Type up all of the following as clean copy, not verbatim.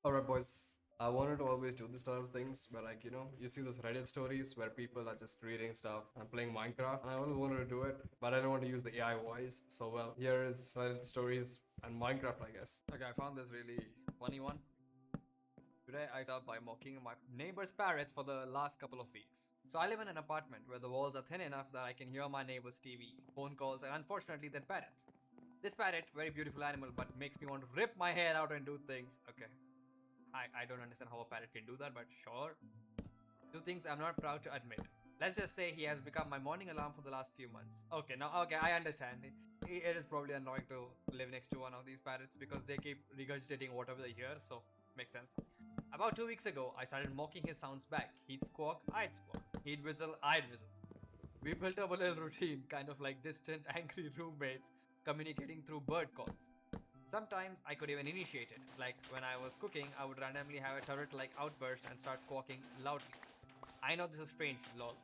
Alright, boys. I wanted to always do this type of things where, like, you see those Reddit stories where people are just reading stuff and playing Minecraft. And I always wanted to do it, but I don't want to use the AI voice. So, well, here is Reddit stories and Minecraft, I guess. Okay, I found this really funny one. Today, I felt by mocking my neighbor's parrots for the last couple of weeks. So, I live in an apartment where the walls are thin enough that I can hear my neighbor's TV, phone calls, and unfortunately, their parrots. This parrot, very beautiful animal, but makes me want to rip my hair out and do things. Okay. I don't understand how a parrot can do that, but sure. Two things I'm not proud to admit. Let's just say he has become my morning alarm for the last few months. Okay, I understand. It is probably annoying to live next to one of these parrots because they keep regurgitating whatever they hear, so makes sense. About 2 weeks ago, I started mocking his sounds back. He'd squawk, I'd squawk. He'd whistle, I'd whistle. We built up a little routine, kind of like distant, angry roommates communicating through bird calls. Sometimes I could even initiate it, like when I was cooking, I would randomly have a turret-like outburst and start quacking loudly. I know this is strange, lol.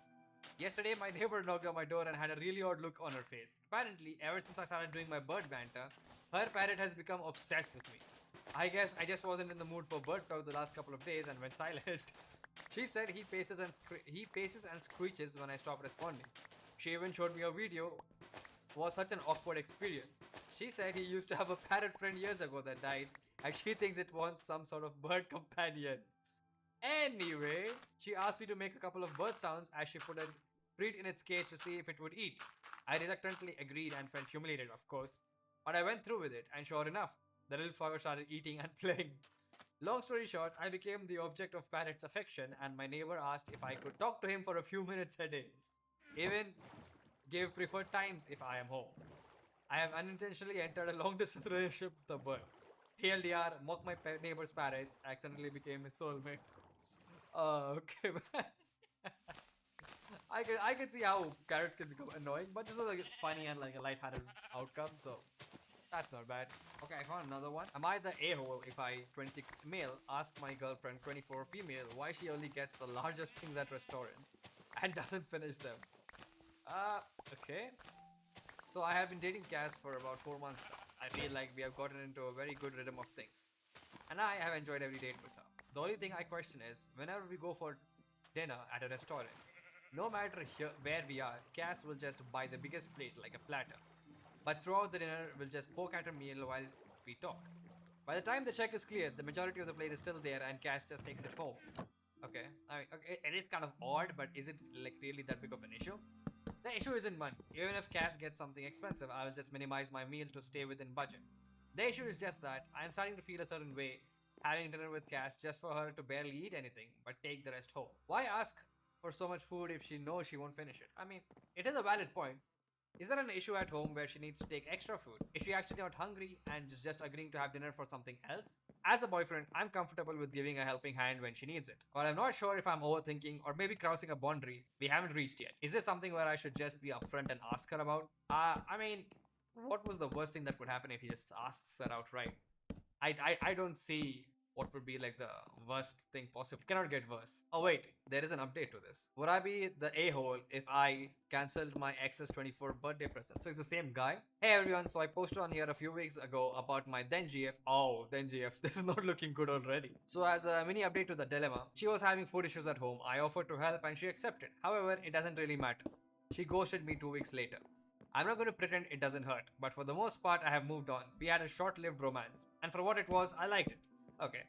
Yesterday, my neighbor knocked on my door and had a really odd look on her face. Apparently, ever since I started doing my bird banter, her parrot has become obsessed with me. I guess I just wasn't in the mood for bird talk the last couple of days and went silent. She said he paces and screeches when I stop responding. She even showed me a video. Was such an awkward experience. She said he used to have a parrot friend years ago that died, and she thinks it wants some sort of bird companion. Anyway, she asked me to make a couple of bird sounds as she put a treat in its cage to see if it would eat. I reluctantly agreed and felt humiliated, of course. But I went through with it, and sure enough, the little fucker started eating and playing. Long story short, I became the object of parrot's affection, and my neighbor asked if I could talk to him for a few minutes a day. Even gave preferred times if I am home. I have unintentionally entered a long distance relationship with a bird. TLDR, mock my neighbor's parrots, accidentally became his soulmate. Okay, man. I can see how carrots can become annoying, but this was like funny and like a lighthearted outcome, so that's not bad. Okay, I found another one. Am I the a-hole if I, 26 male, ask my girlfriend, 24 female, why she only gets the largest things at restaurants and doesn't finish them? Okay. So I have been dating Cass for about 4 months now. I feel like we have gotten into a very good rhythm of things. And I have enjoyed every date with her. The only thing I question is, whenever we go for dinner at a restaurant, no matter where we are, Cass will just buy the biggest plate like a platter. But throughout the dinner, we'll just poke at her meal while we talk. By the time the check is cleared, the majority of the plate is still there and Cass just takes it home. Okay, okay, it is kind of odd, but is it like really that big of an issue? The issue isn't money. Even if Cass gets something expensive, I will just minimize my meal to stay within budget. The issue is just that I am starting to feel a certain way having dinner with Cass just for her to barely eat anything but take the rest home. Why ask for so much food if she knows she won't finish it? I mean, it is a valid point. Is there an issue at home where she needs to take extra food? Is she actually not hungry and is just agreeing to have dinner for something else? As a boyfriend, I'm comfortable with giving a helping hand when she needs it. But I'm not sure if I'm overthinking or maybe crossing a boundary we haven't reached yet. Is this something where I should just be upfront and ask her about? I mean, what was the worst thing that could happen if he just asks her outright? I don't see what would be like the worst thing possible. It cannot get worse. Oh wait, there is an update to this. Would I be the a-hole if I cancelled my ex's 24 birthday present? So it's the same guy. Hey everyone, so I posted on here a few weeks ago about my then GF. Oh, then GF, this is not looking good already. So as a mini update to the dilemma, she was having food issues at home. I offered to help and she accepted. However, it doesn't really matter. She ghosted me 2 weeks later. I'm not going to pretend it doesn't hurt, but for the most part, I have moved on. We had a short-lived romance, and for what it was, I liked it. Okay.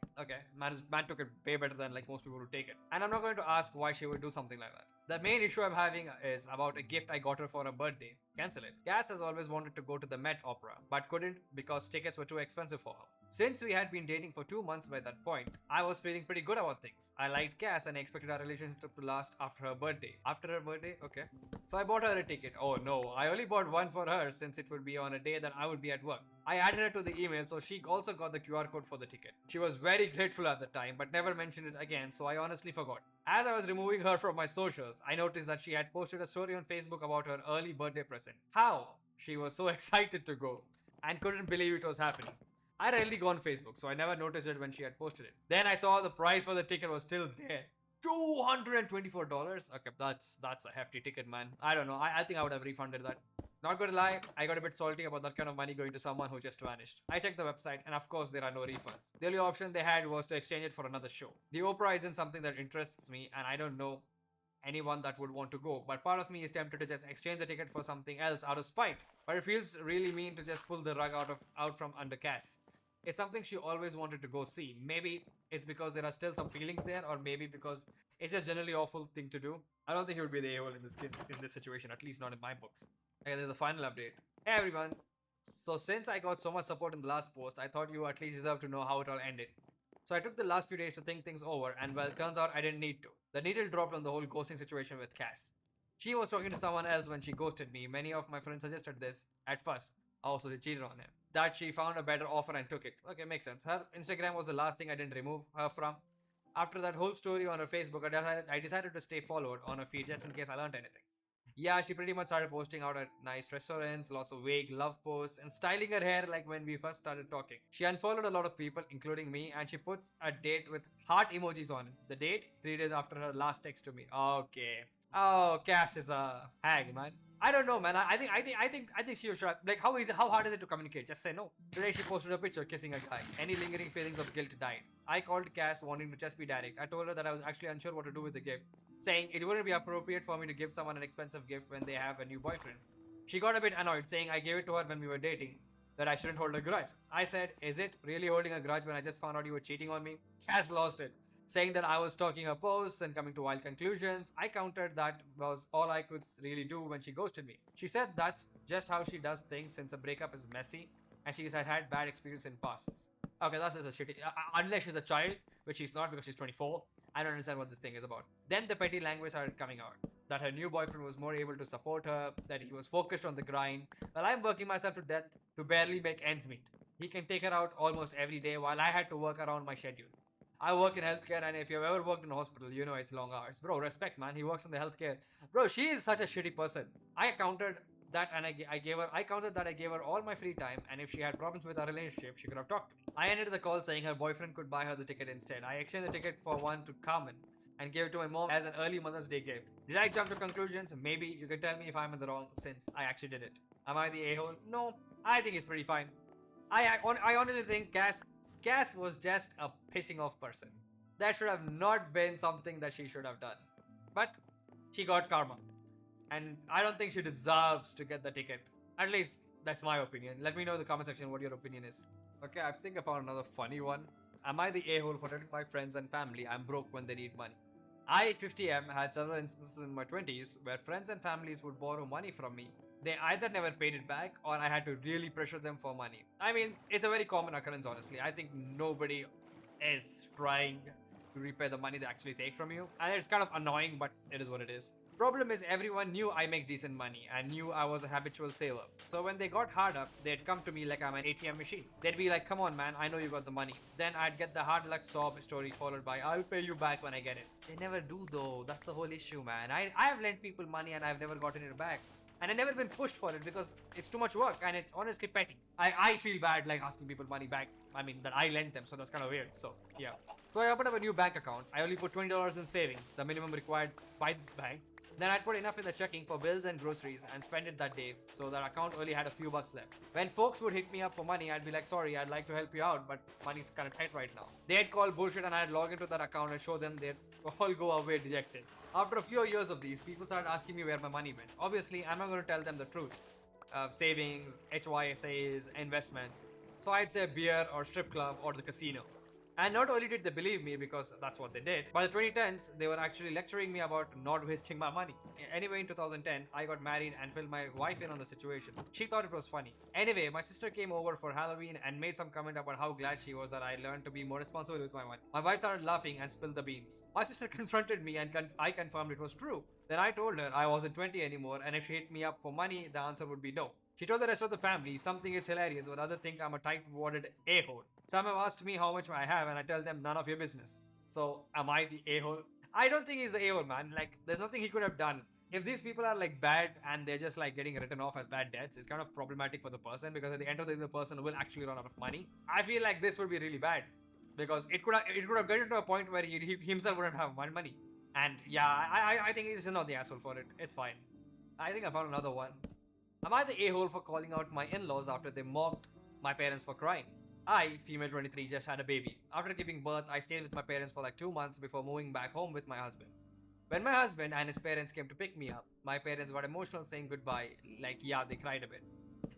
Man took it way better than like most people would take it. And I'm not going to ask why she would do something like that. The main issue I'm having is about a gift I got her for her birthday. Cancel it. Cass has always wanted to go to the Met Opera, but couldn't because tickets were too expensive for her. Since we had been dating for 2 months by that point, I was feeling pretty good about things. I liked Cass and I expected our relationship to last after her birthday. After her birthday? Okay. So I bought her a ticket. Oh no, I only bought one for her since it would be on a day that I would be at work. I added her to the email so she also got the QR code for the ticket. She was very grateful at the time but never mentioned it again, so I honestly forgot. As I was removing her from my socials, I noticed that she had posted a story on Facebook about her early birthday present. How? She was so excited to go and couldn't believe it was happening. I rarely go on Facebook, so I never noticed it when she had posted it. Then I saw the price for the ticket was still there. $224. Okay, that's a hefty ticket, man. I don't know. I think I would have refunded that. Not gonna lie, I got a bit salty about that kind of money going to someone who just vanished. I checked the website, and of course, there are no refunds. The only option they had was to exchange it for another show. The Oprah isn't something that interests me, and I don't know anyone that would want to go, but part of me is tempted to just exchange the ticket for something else out of spite. But it feels really mean to just pull the rug out from under Cass. It's something she always wanted to go see. Maybe it's because there are still some feelings there, or maybe because it's just generally awful thing to do. I don't think he would be the a-hole in this situation, at least not in my books. Okay, there's a final update. Hey everyone. So since I got so much support in the last post, I thought you at least deserve to know how it all ended. So I took the last few days to think things over, and well, turns out I didn't need to. The needle dropped on the whole ghosting situation with Cass. She was talking to someone else when she ghosted me. Many of my friends suggested this at first. Also, they cheated on him. That she found a better offer and took it. Okay, makes sense. Her Instagram was the last thing I didn't remove her from. After that whole story on her Facebook, I decided to stay followed on her feed just in case I learned anything. Yeah, she pretty much started posting out at nice restaurants, lots of vague love posts, and styling her hair like when we first started talking. She unfollowed a lot of people, including me, and she puts a date with heart emojis on it. The date? 3 days after her last text to me. Okay. Oh, Cash is a hag, man. I don't know, man. I think she should like how hard is it to communicate? Just say no. Today she posted a picture kissing a guy. Any lingering feelings of guilt died. I called Cass wanting to just be direct. I told her that I was actually unsure what to do with the gift, saying it wouldn't be appropriate for me to give someone an expensive gift when they have a new boyfriend. She got a bit annoyed, saying I gave it to her when we were dating, that I shouldn't hold a grudge. I said, is it really holding a grudge when I just found out you were cheating on me? Cass lost it, saying that I was stalking her posts and coming to wild conclusions. I countered that was all I could really do when she ghosted me. She said that's just how she does things since a breakup is messy and she's had bad experience in pasts. Okay, that's just a shitty. Unless she's a child, which she's not because she's 24. I don't understand what this thing is about. Then the petty language started coming out. That her new boyfriend was more able to support her, that he was focused on the grind, while I'm working myself to death to barely make ends meet. He can take her out almost every day while I had to work around my schedule. I work in healthcare, and if you've ever worked in a hospital, you know it's long hours. Bro, respect, man. He works in the healthcare. Bro, she is such a shitty person. I countered that, and I gave her. I countered that I gave her all my free time, and if she had problems with our relationship, she could have talked to me. I ended the call saying her boyfriend could buy her the ticket instead. I exchanged the ticket for one to Carmen and gave it to my mom as an early Mother's Day gift. Did I jump to conclusions? Maybe. You can tell me if I'm in the wrong since I actually did it. Am I the a-hole? No. I think it's pretty fine. I honestly think Cass was just a pissing off person. That should have not been something that she should have done. But she got karma. And I don't think she deserves to get the ticket. At least that's my opinion. Let me know in the comment section what your opinion is. Okay, I think I found another funny one. Am I the a-hole for telling my friends and family I'm broke when they need money? I, 50M, had several instances in my 20s where friends and families would borrow money from me. They either never paid it back or I had to really pressure them for money. I mean, it's a very common occurrence, honestly. I think nobody is trying to repay the money they actually take from you. And it's kind of annoying, but it is what it is. Problem is, everyone knew I make decent money and knew I was a habitual saver. So when they got hard up, they'd come to me like I'm an ATM machine. They'd be like, come on man, I know you got the money. Then I'd get the hard luck sob story followed by, I'll pay you back when I get it. They never do though, that's the whole issue, man. I've lent people money and I've never gotten it back. And I've never been pushed for it because it's too much work and it's honestly petty. I feel bad like asking people money back. I mean, that I lent them, so that's kind of weird. So, yeah. So I opened up a new bank account. I only put $20 in savings, the minimum required by this bank. Then I'd put enough in the checking for bills and groceries and spend it that day, so that account only had a few bucks left. When folks would hit me up for money, I'd be like, sorry, I'd like to help you out, but money's kind of tight right now. They'd call bullshit and I'd log into that account and show them they'd all go away dejected. After a few years of these, people started asking me where my money went. Obviously, I'm not going to tell them the truth. Savings, HYSAs, investments. So I'd say beer or strip club or the casino. And not only did they believe me because that's what they did, by the 2010s, they were actually lecturing me about not wasting my money. Anyway, in 2010, I got married and filled my wife in on the situation. She thought it was funny. Anyway, my sister came over for Halloween and made some comment about how glad she was that I learned to be more responsible with my money. My wife started laughing and spilled the beans. My sister confronted me and I confirmed it was true. Then I told her I wasn't 20 anymore and if she hit me up for money, the answer would be no. She told the rest of the family something is hilarious, but others think I'm a tight-worded a-hole. Some have asked me how much I have, and I tell them none of your business. So, am I the a-hole? I don't think he's the a-hole, man. Like, there's nothing he could have done. If these people are like bad and they're just like getting written off as bad debts, it's kind of problematic for the person because at the end of the day, the person will actually run out of money. I feel like this would be really bad because it could have gotten to a point where he himself wouldn't have money. And yeah, I think he's not the asshole for it. It's fine. I think I found another one. Am I the a-hole for calling out my in-laws after they mocked my parents for crying? I, female 23, just had a baby. After giving birth, I stayed with my parents for like 2 months before moving back home with my husband. When my husband and his parents came to pick me up, my parents got emotional saying goodbye, like, yeah, they cried a bit.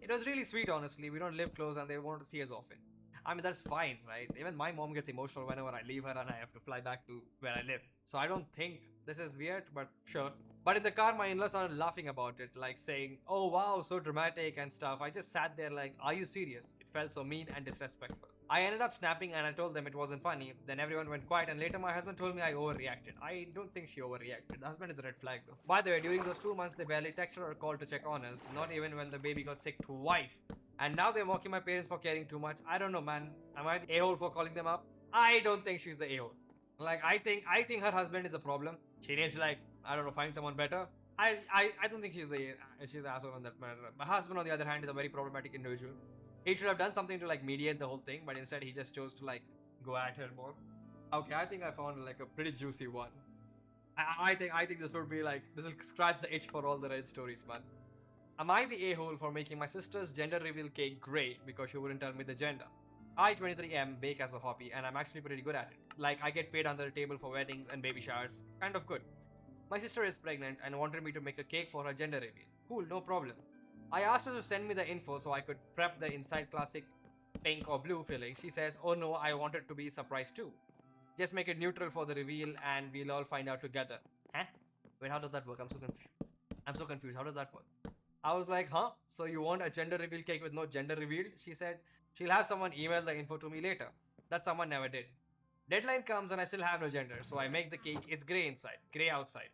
It was really sweet, honestly. We don't live close and they want to see us often. I mean, that's fine, right? Even my mom gets emotional whenever I leave her and I have to fly back to where I live. So I don't think this is weird, but sure. But in the car, my in-laws started laughing about it, like saying, oh wow, so dramatic and stuff. I just sat there like, are you serious? It felt so mean and disrespectful. I ended up snapping and I told them it wasn't funny. Then everyone went quiet and later my husband told me I overreacted. I don't think she overreacted. The husband is a red flag though. By the way, during those 2 months, they barely texted or called to check on us. Not even when the baby got sick twice. And now they're mocking my parents for caring too much. I don't know, man. Am I the a-hole for calling them up? I don't think she's the a-hole. Like, I think her husband is a problem. She needs to, like, I don't know, find someone better. I don't think she's the asshole on that matter. My husband, on the other hand, is a very problematic individual. He should have done something to like mediate the whole thing, but instead he just chose to like go at her more. Okay, I think I found like a pretty juicy one. I think this would be like, this will scratch the itch for all the Reddit stories, man. Am I the a-hole for making my sister's gender reveal cake grey because she wouldn't tell me the gender? I, 23M, bake as a hobby and I'm actually pretty good at it. Like, I get paid under the table for weddings and baby showers. Kind of good. My sister is pregnant and wanted me to make a cake for her gender reveal. Cool, no problem. I asked her to send me the info so I could prep the inside classic pink or blue filling. She says, oh no, I want it to be a surprise too. Just make it neutral for the reveal and we'll all find out together. Huh? Wait, how does that work? I'm so confused. How does that work? I was like, huh? So you want a gender reveal cake with no gender revealed? She said, she'll have someone email the info to me later. That someone never did. Deadline comes and I still have no gender, so I make the cake. It's grey inside, grey outside.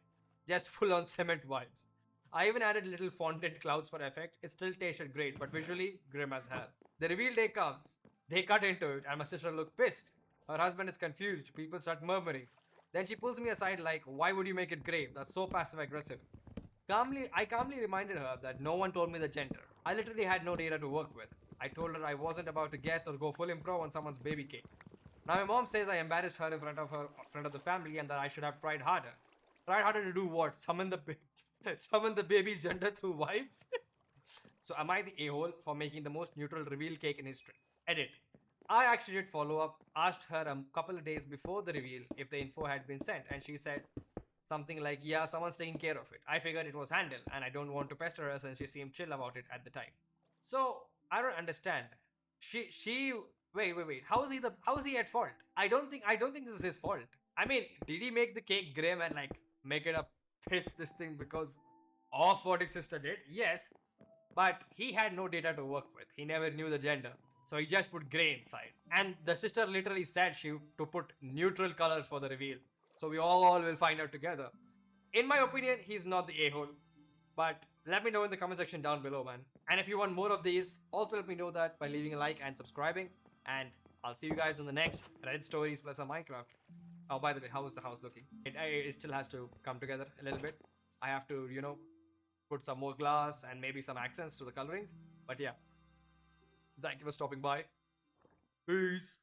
Just full on cement vibes. I even added little fondant clouds for effect. It still tasted great, but visually grim as hell. The reveal day comes. They cut into it and my sister looked pissed. Her husband is confused. People start murmuring. Then she pulls me aside like, why would you make it grey? That's so passive aggressive. I calmly reminded her that no one told me the gender. I literally had no data to work with. I told her I wasn't about to guess or go full improv on someone's baby cake. Now my mom says I embarrassed her in front of the family and that I should have tried harder. Tried harder to do what? Summon the baby's gender through vibes? So am I the a-hole for making the most neutral reveal cake in history? Edit. I actually did follow up, asked her a couple of days before the reveal if the info had been sent, and she said something like, yeah, someone's taking care of it. I figured it was handled and I don't want to pester her since she seemed chill about it at the time. So I don't understand. Wait. How is he at fault? I don't think this is his fault. I mean, did he make the cake grim and like make it a piss this thing because of what his sister did? Yes. But he had no data to work with. He never knew the gender. So he just put grey inside. And the sister literally said to put neutral color for the reveal. So we all will find out together. In my opinion, he's not the a-hole. But let me know in the comment section down below, man. And if you want more of these, also let me know that by leaving a like and subscribing. And I'll see you guys in the next Reddit Stories plus a Minecraft. Oh, by the way, how is the house looking? It still has to come together a little bit. I have to, put some more glass and maybe some accents to the colorings. But yeah. Thank you for stopping by. Peace.